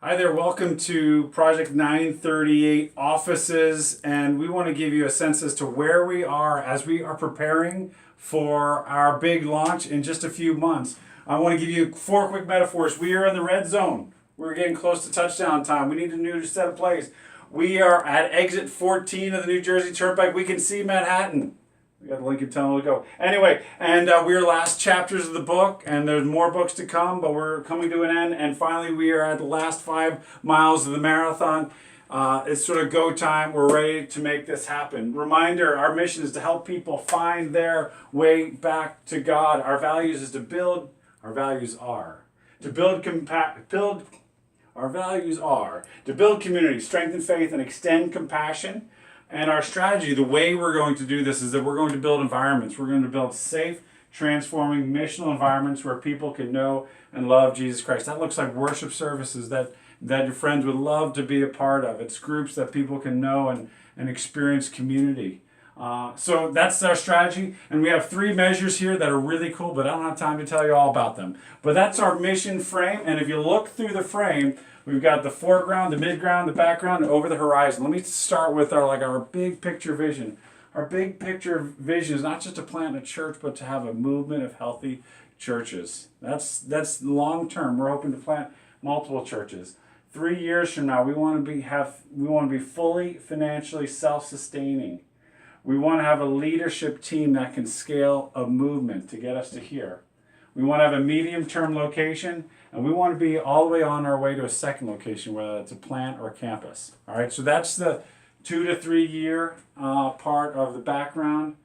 Hi there, welcome to Project 938 offices, and we want to give you a sense as to where we are as we are preparing for our big launch in just a few months. I want to give you four quick metaphors. We are in the red zone. We're getting close to touchdown time. We need a new set of plays. We are at exit 14 of the New Jersey Turnpike. We can see Manhattan. We got the Lincoln Tunnel to go. Anyway, and we're last chapters of the book, and there's more books to come, but we're coming to an end. And finally, we are at the last 5 miles of the marathon. It's sort of go time. We're ready to make this happen. Reminder, our mission is to help people find their way back to God. Our values is to build, our values are to our values are to build community, strengthen faith, and extend compassion. And our strategy, the way we're going to do this is that we're going to build environments. We're going to build safe, transforming, missional environments where people can know and love Jesus Christ. That looks like worship services that your friends would love to be a part of. It's groups that people can know and experience community. So that's our strategy. And we have 3 measures here that are really cool, but I don't have time to tell you all about them. But that's our mission frame. And if you look through the frame, we've got the foreground, the midground, the background, and over the horizon. Let me start with our big picture vision. Our big picture vision is not just to plant a church, but to have a movement of healthy churches. That's long term. We're hoping to plant multiple churches. 3 years from now, we want to be fully financially self-sustaining. We want to have a leadership team that can scale a movement to get us to here. We want to have a medium-term location, and we want to be all the way on our way to a second location, whether it's a plant or a campus. All right, so that's the 2 to 3 year part of the background.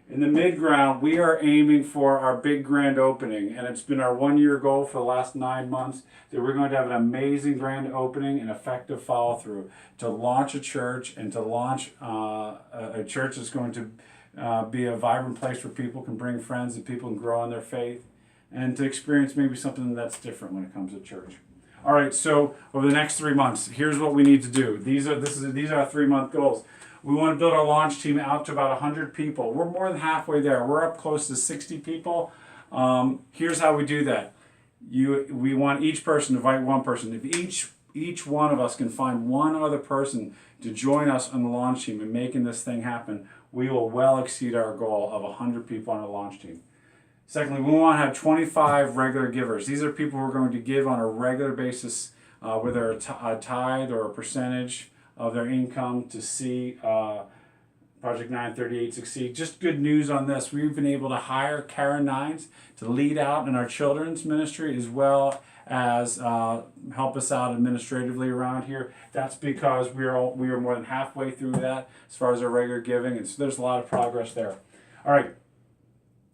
In the mid-ground, we are aiming for our big grand opening, and it's been our 1-year goal for the last 9 months that we're going to have an amazing grand opening and effective follow-through to launch a church and to launch a church that's going to be a vibrant place where people can bring friends and people can grow in their faith and to experience maybe something that's different when it comes to church. All right, so over the next 3 months, here's what we need to do. These are our 3-month goals. We want to build our launch team out to about 100 people. We're more than halfway there. We're up close to 60 people. Here's how we do that. We want each person to invite one person. If each one of us can find one other person to join us on the launch team and making this thing happen, we will well exceed our goal of 100 people on the launch team. Secondly, we want to have 25 regular givers. These are people who are going to give on a regular basis, whether a tithe or a percentage of their income to see Project 938 succeed. Just good news on this. We've been able to hire Karen Nines to lead out in our children's ministry as well as help us out administratively around here. That's because we are more than halfway through that as far as our regular giving, and so there's a lot of progress there. All right.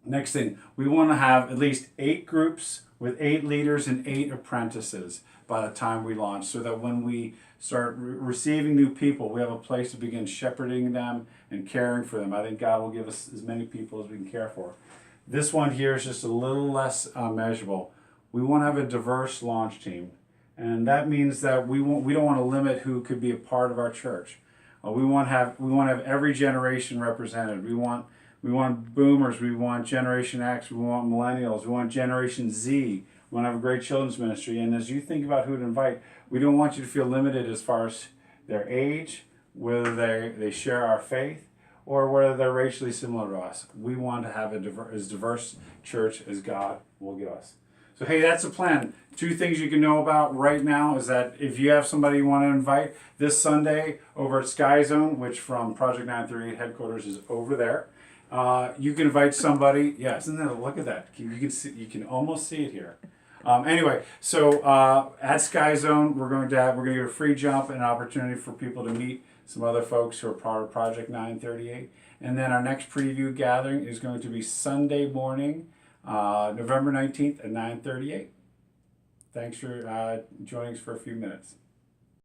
Next thing, we want to have at least 8 groups with 8 leaders and 8 apprentices by the time we launch, so that when we start receiving new people, we have a place to begin shepherding them and caring for them. I think God will give us as many people as we can care for. This one here is just a little less measurable. We want to have a diverse launch team, and that means that we don't want to limit who could be a part of our church. We want to have every generation represented. We want boomers, we want Generation X, we want millennials, we want Generation Z. We want to have a great children's ministry. And as you think about who to invite, we don't want you to feel limited as far as their age, whether they share our faith, or whether they're racially similar to us. We want to have as diverse church as God will give us. So hey, that's the plan. 2 things you can know about right now is that if you have somebody you want to invite, this Sunday over at Sky Zone, which from Project 938 headquarters is over there, you can invite somebody. Yeah, isn't that? Look at that. You can almost see it here. Anyway, so at Sky Zone, we're going to give a free jump and an opportunity for people to meet some other folks who are part of Project 938. And then our next preview gathering is going to be Sunday morning, November 19th at 9:38. Thanks for joining us for a few minutes.